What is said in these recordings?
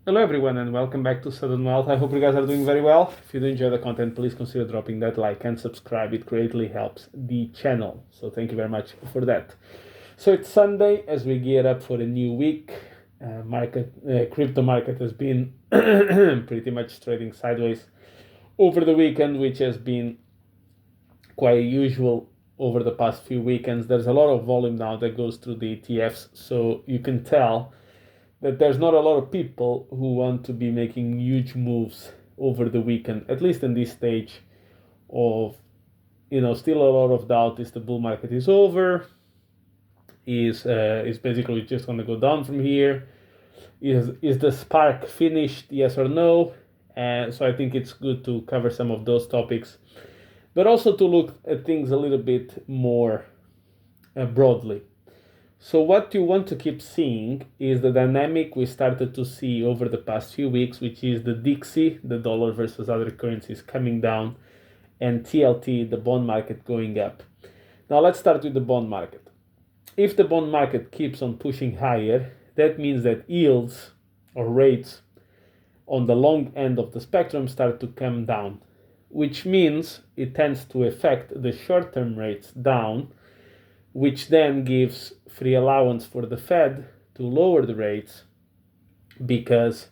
Hello everyone and welcome back to Sudden Wealth. I hope you guys are doing very well. If you do enjoy the content, please consider dropping that like and subscribe. It greatly helps the channel. So thank you very much for that. So it's Sunday as we gear up for a new week. Crypto market has been pretty much trading sideways over the weekend, which has been quite usual over the past few weekends. There's a lot of volume now that goes through the ETFs, so you can tell that there's not a lot of people who want to be making huge moves over the weekend, at least in this stage of, still a lot of doubt. Is the bull market is over? Is basically just going to go down from here? Is the spark finished? Yes or no? And so I think it's good to cover some of those topics, but also to look at things a little bit more broadly. So what you want to keep seeing is the dynamic we started to see over the past few weeks, which is the DXY, the dollar versus other currencies, coming down, and TLT, the bond market, going up. Now let's start with the bond market. If the bond market keeps on pushing higher, that means that yields or rates on the long end of the spectrum start to come down, which means it tends to affect the short-term rates down, which then gives free allowance for the Fed to lower the rates because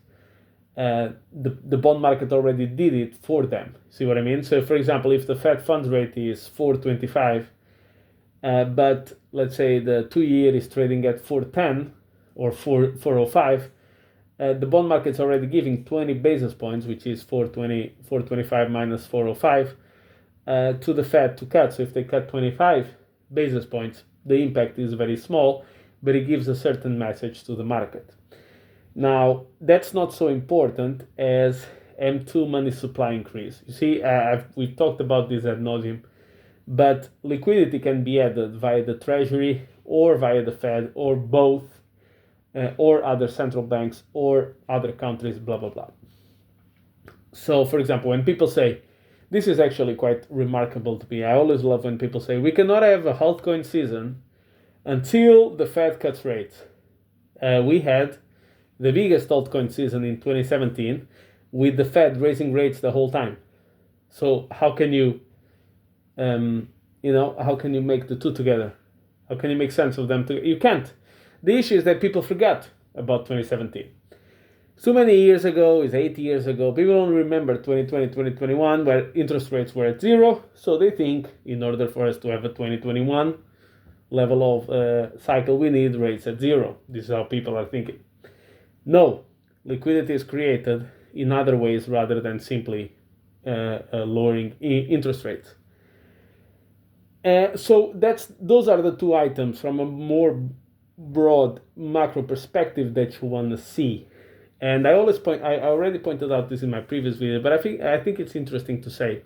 the bond market already did it for them. See what I mean? So, for example, if the Fed funds rate is 4.25, but let's say the 2-year is trading at 4.10 or 4.05, the bond market's already giving 20 basis points, which is 4.25 minus 4.05, to the Fed to cut. So if they cut 25 basis points, the impact is very small, but it gives a certain message to the market. Now, that's not so important as M2 money supply increase. You see, we've talked about this ad nauseum, but liquidity can be added via the Treasury or via the Fed or both, or other central banks or other countries, blah, blah, blah. So, for example, when people say, this is actually quite remarkable to me. I always love when people say, we cannot have a altcoin season until the Fed cuts rates. We had the biggest altcoin season in 2017 with the Fed raising rates the whole time. So how can you, how can you make the two together? How can you make sense of them? You can't. The issue is that people forgot about 2017. So many years ago, is 8 years ago, people don't remember 2020, 2021, where interest rates were at zero. So they think in order for us to have a 2021 level of cycle, we need rates at zero. This is how people are thinking. No, liquidity is created in other ways rather than simply lowering interest rates. So those are the two items from a more broad macro perspective that you want to see. And I already pointed out this in my previous video, but I think it's interesting to say,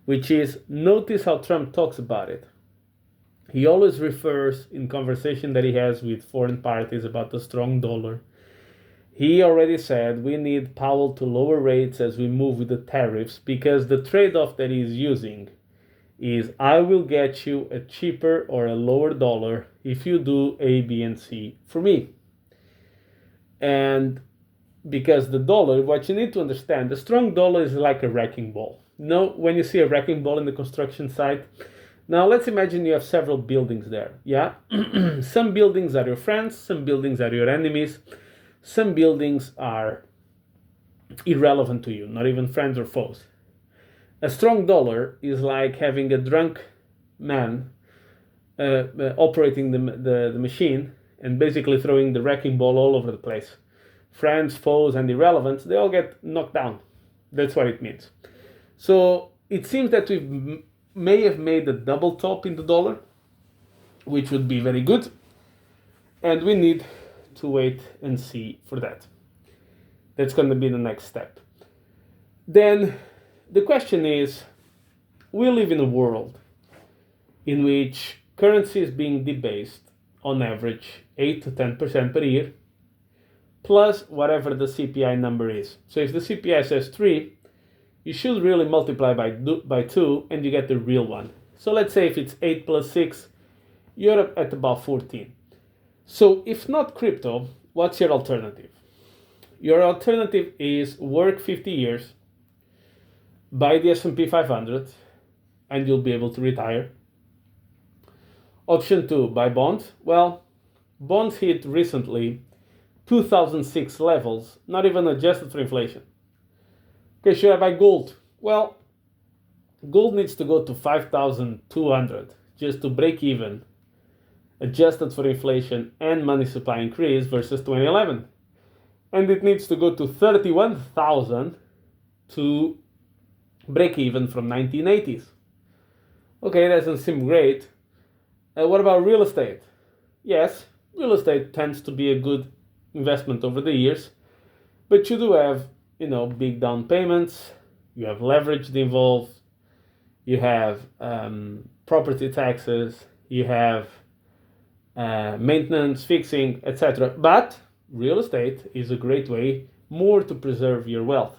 which is, notice how Trump talks about it. He always refers in conversation that he has with foreign parties about the strong dollar. He already said we need Powell to lower rates as we move with the tariffs, because the trade-off that he's using is, I will get you a cheaper or a lower dollar if you do A, B, and C for me. And because the dollar, what you need to understand, the strong dollar is like a wrecking ball. When you see a wrecking ball in the construction site, now let's imagine you have several buildings there, yeah? Some buildings are your friends, some buildings are your enemies, some buildings are irrelevant to you, not even friends or foes. A strong dollar is like having a drunk man operating the machine and basically throwing the wrecking ball all over the place. Friends, foes, and irrelevance, they all get knocked down. That's what it means. So it seems that we may have made a double top in the dollar, which would be very good. And we need to wait and see for that. That's going to be the next step. Then the question is, we live in a world in which currency is being debased on average 8 to 10% per year, plus whatever the CPI number is. So if the CPI says 3, you should really multiply by 2 and you get the real one. So let's say if it's 8 plus 6, you're at about 14. So if not crypto, what's your alternative? Your alternative is work 50 years, buy the S&P 500, and you'll be able to retire. Option 2, buy bonds. Well, bonds hit recently 2006 levels, not even adjusted for inflation. Okay, should I buy gold? Well, gold needs to go to 5,200 just to break even, adjusted for inflation and money supply increase versus 2011. And it needs to go to 31,000 to break even from 1980s. Okay, that doesn't seem great. What about real estate? Yes, real estate tends to be a good investment over the years, but you do have, big down payments, you have leverage involved, you have property taxes, you have maintenance, fixing, etc. But real estate is a great way more to preserve your wealth.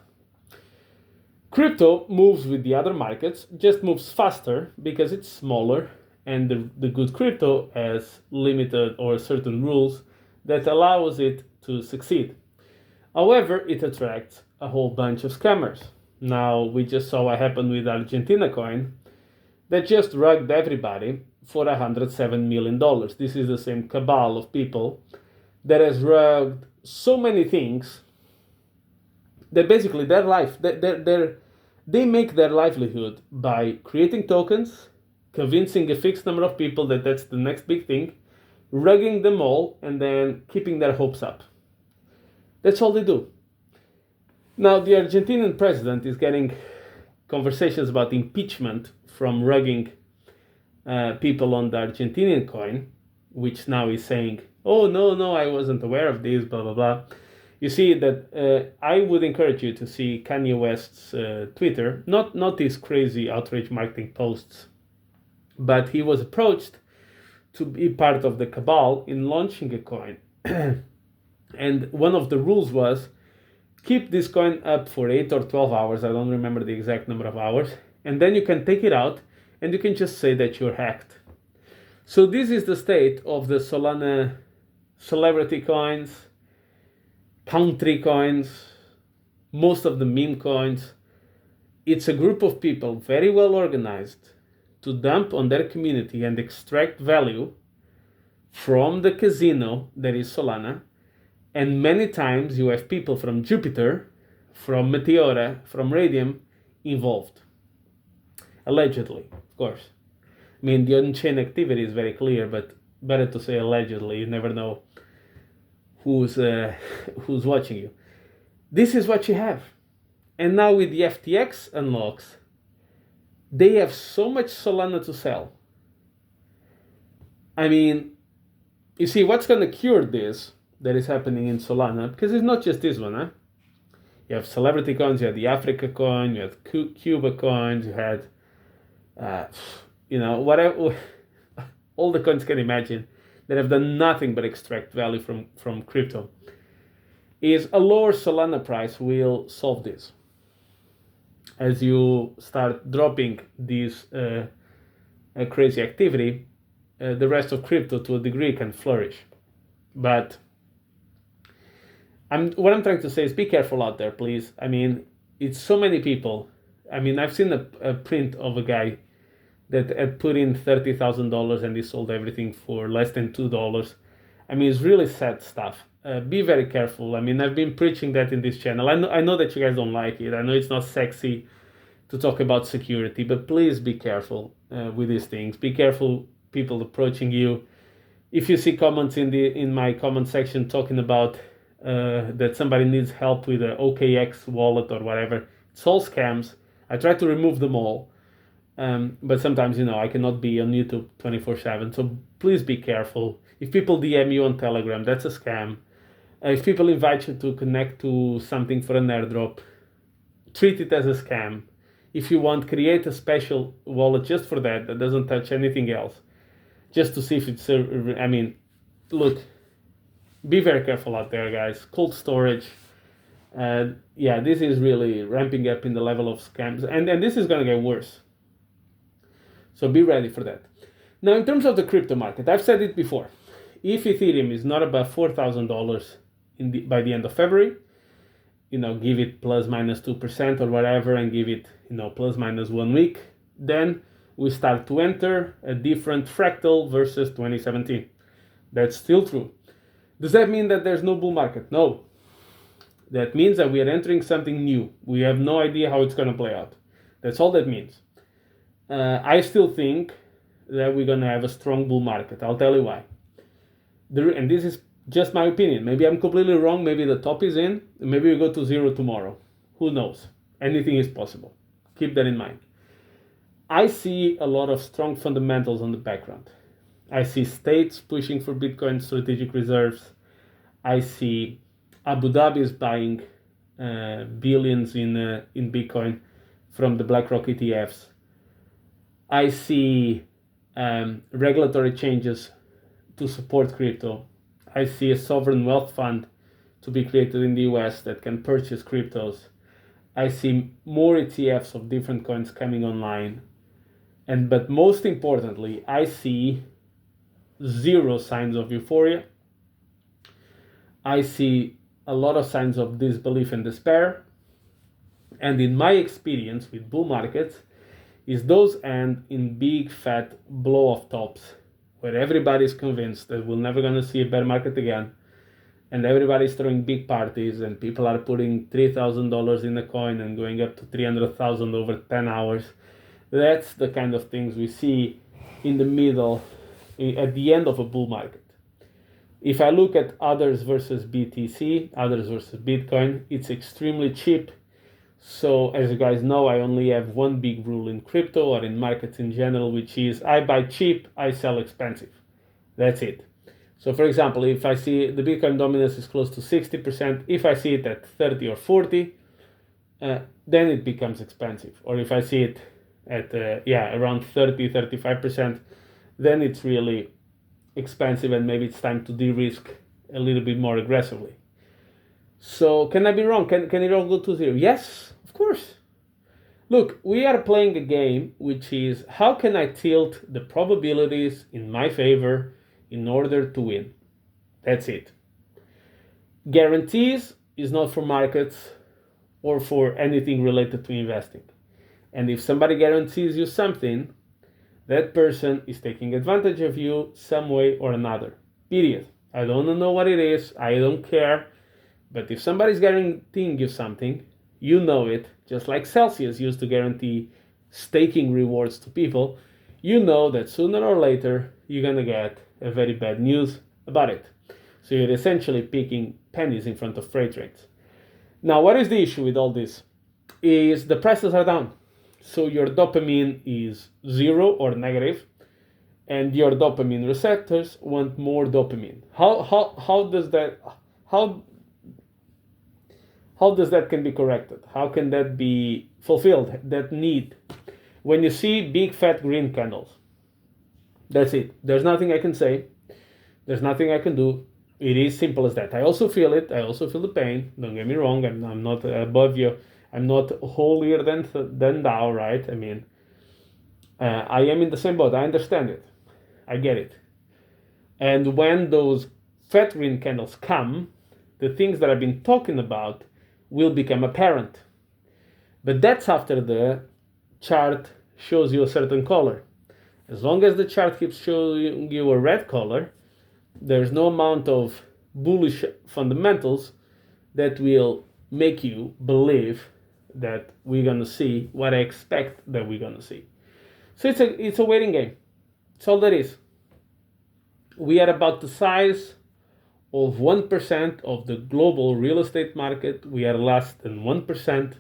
Crypto moves with the other markets, just moves faster because it's smaller, and the good crypto has limited or certain rules that allows it to succeed. However, it attracts a whole bunch of scammers. Now, we just saw what happened with Argentina coin that just rugged everybody for $107 million. This is the same cabal of people that has rugged so many things that basically their life, they make their livelihood by creating tokens, convincing a fixed number of people that that's the next big thing, rugging them all, and then keeping their hopes up. That's all they do. Now, the Argentinian president is getting conversations about impeachment from rugging people on the Argentinian coin, which now is saying, oh, no, I wasn't aware of this, blah, blah, blah. You see that I would encourage you to see Kanye West's Twitter, not these crazy outrage marketing posts, but he was approached to be part of the cabal in launching a coin. And one of the rules was, keep this coin up for 8 or 12 hours, I don't remember the exact number of hours, and then you can take it out and you can just say that you're hacked. So this is the state of the Solana celebrity coins, country coins, most of the meme coins. It's a group of people very well organized to dump on their community and extract value from the casino that is Solana. And many times you have people from Jupiter, from Meteora, from Radium involved. Allegedly, of course. I mean, the on-chain activity is very clear, but better to say allegedly. You never know who's watching you. This is what you have. And now with the FTX unlocks, they have so much Solana to sell. I mean, you see, what's going to cure this that is happening in Solana, because it's not just this one, huh? You have celebrity coins, you had the Africa coin, you had Cuba coins, you had, whatever, all the coins you can imagine that have done nothing but extract value from crypto. Is a lower Solana price will solve this. As you start dropping this crazy activity, the rest of crypto to a degree can flourish. But what I'm trying to say is be careful out there, please. I mean, it's so many people. I mean, I've seen a print of a guy that had put in $30,000 and he sold everything for less than $2. I mean, it's really sad stuff. Be very careful. I mean, I've been preaching that in this channel. I know that you guys don't like it. I know it's not sexy to talk about security, but please be careful with these things. Be careful people approaching you. If you see comments in my comment section talking about that somebody needs help with an OKX wallet or whatever, it's all scams. I try to remove them all. But sometimes, I cannot be on YouTube 24/7. So please be careful. If people DM you on Telegram, that's a scam. If people invite you to connect to something for an airdrop, treat it as a scam. If you want, create a special wallet just for that doesn't touch anything else. Just to see if it's, look, be very careful out there, guys. Cold storage. This is really ramping up in the level of scams. And this is going to get worse. So be ready for that. Now, in terms of the crypto market, I've said it before. If Ethereum is not above $4,000 by the end of February, give it plus minus 2% or whatever, and give it, plus minus 1 week, then we start to enter a different fractal versus 2017. That's still true. Does that mean that there's no bull market? No. That means that we are entering something new. We have no idea how it's going to play out. That's all that means. I still think that we're going to have a strong bull market. I'll tell you why. And this is just my opinion. Maybe I'm completely wrong. Maybe the top is in. Maybe we go to zero tomorrow. Who knows? Anything is possible. Keep that in mind. I see a lot of strong fundamentals on the background. I see states pushing for Bitcoin strategic reserves. I see Abu Dhabi is buying billions in Bitcoin from the BlackRock ETFs. I see regulatory changes to support crypto. I see a sovereign wealth fund to be created in the US that can purchase cryptos. I see more ETFs of different coins coming online. But most importantly, I see zero signs of euphoria. I see a lot of signs of disbelief and despair. And in my experience with bull markets, is those end in big fat blow off tops where everybody's convinced that we're never going to see a bear market again, and everybody's throwing big parties, and people are putting $3,000 in a coin and going up to 300,000 over 10 hours. That's the kind of things we see in the middle, at the end of a bull market. If I look at others versus BTC, others versus Bitcoin, it's extremely cheap. So as you guys know, I only have one big rule in crypto or in markets in general, which is I buy cheap, I sell expensive. That's it. So for example, if I see the Bitcoin dominance is close to 60%, if I see it at 30 or 40, then it becomes expensive. Or if I see it at around 30, 35%, then it's really expensive, and maybe it's time to de-risk a little bit more aggressively. So can I be wrong? Can it all go to zero? Yes, of course. Look, we are playing a game which is how can I tilt the probabilities in my favor in order to win? That's it. Guarantees is not for markets or for anything related to investing. And if somebody guarantees you something, that person is taking advantage of you some way or another. Period. I don't know what it is. I don't care. But if somebody's guaranteeing you something, you know it, just like Celsius used to guarantee staking rewards to people, you know that sooner or later you're going to get a very bad news about it. So you're essentially picking pennies in front of freight trains. Now, what is the issue with all this? Is the prices are down. So your dopamine is zero or negative, and your dopamine receptors want more dopamine. How does that can be corrected? How can that be fulfilled, that need? When you see big fat green candles, that's it. There's nothing I can say. There's nothing I can do. It is simple as that. I also feel it. I also feel the pain. Don't get me wrong. I'm not above you. I'm not holier than thou, right? I mean, I am in the same boat. I understand it. I get it. And when those fat green candles come, the things that I've been talking about will become apparent. But that's after the chart shows you a certain color. As long as the chart keeps showing you a red color, there's no amount of bullish fundamentals that will make you believe that we're going to see what I expect that we're going to see. So it's a waiting game. That's all that is. We are about the size of 1% of the global real estate market. We are less than 1%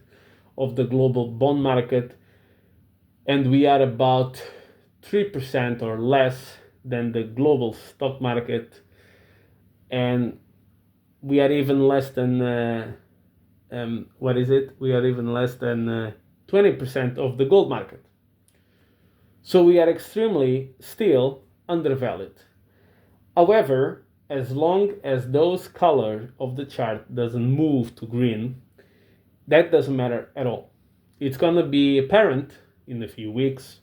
of the global bond market. And we are about 3% or less than the global stock market. And we are even less than, We are even less than 20% of the gold market. So we are extremely still undervalued. However, as long as those color of the chart doesn't move to green, that doesn't matter at all. It's going to be apparent in a few weeks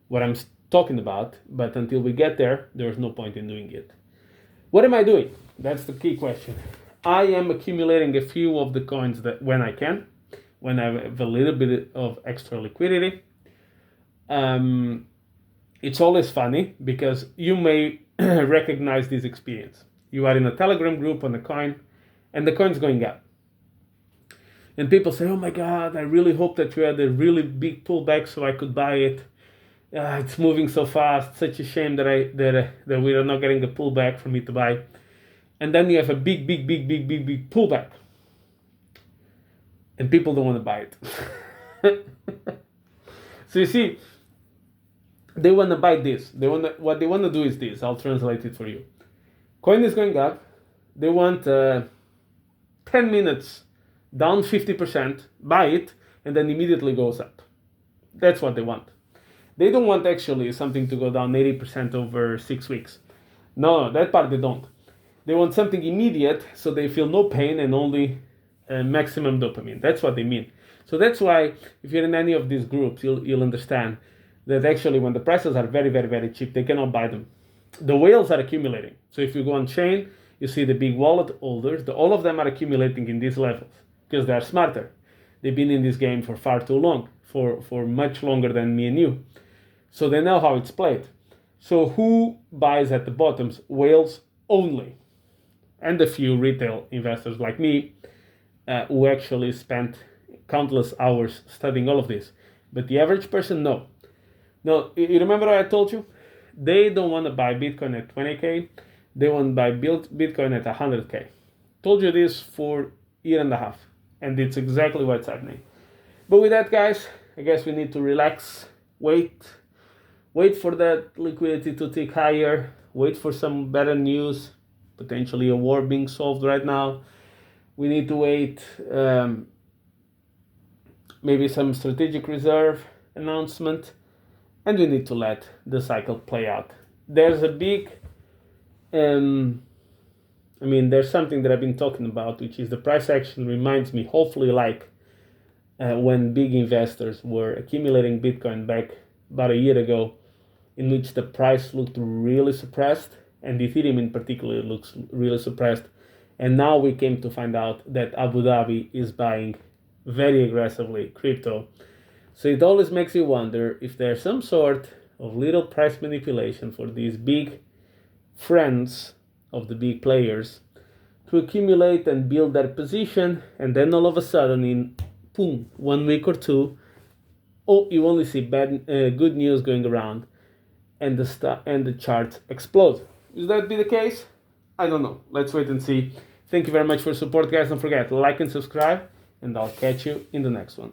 what I'm talking about, but until we get there, there's no point in doing it. What am I doing? That's the key question. I am accumulating a few of the coins that when I can, when I have a little bit of extra liquidity. It's always funny because you may recognize this experience. You are in a Telegram group on a coin, and the coin's going up. And people say, oh my God, I really hope that you had a really big pullback so I could buy it. It's moving so fast. Such a shame that we are not getting a pullback for me to buy. And then you have a big pullback. And people don't want to buy it. So you see, they want to buy this. What they want to do is this. I'll translate it for you. Coin is going up. They want 10 minutes down 50%, buy it, and then immediately goes up. That's what they want. They don't want actually something to go down 80% over 6 weeks. No, that part they don't. They want something immediate so they feel no pain and only maximum dopamine. That's what they mean. So that's why if you're in any of these groups, you'll understand that actually when the prices are very cheap, they cannot buy them. The whales are accumulating. So if you go on chain, you see the big wallet holders, all of them are accumulating in these levels because they're smarter. They've been in this game for far too long, for much longer than me and you. So they know how it's played. So who buys at the bottoms? Whales only. And a few retail investors like me who actually spent countless hours studying all of this. But the average person, no. Now, you remember what I told you? They don't want to buy Bitcoin at 20K. They want to buy Bitcoin at 100K. Told you this for a year and a half. And it's exactly what's happening. But with that, guys, I guess we need to relax, wait for that liquidity to tick higher, wait for some better news, potentially a war being solved right now. We need to wait maybe some strategic reserve announcement, and we need to let the cycle play out. There's a big, there's something that I've been talking about, which is the price action reminds me, hopefully like when big investors were accumulating Bitcoin back about a year ago, in which the price looked really suppressed, and Ethereum in particular looks really suppressed. And now we came to find out that Abu Dhabi is buying very aggressively crypto. So it always makes you wonder if there's some sort of little price manipulation for these big friends of the big players to accumulate and build their position, and then all of a sudden in 1 week or two, you only see good news going around, and the charts explode. Will that be the case? I don't know. Let's wait and see. Thank you very much for your support, guys. Don't forget, like and subscribe, and I'll catch you in the next one.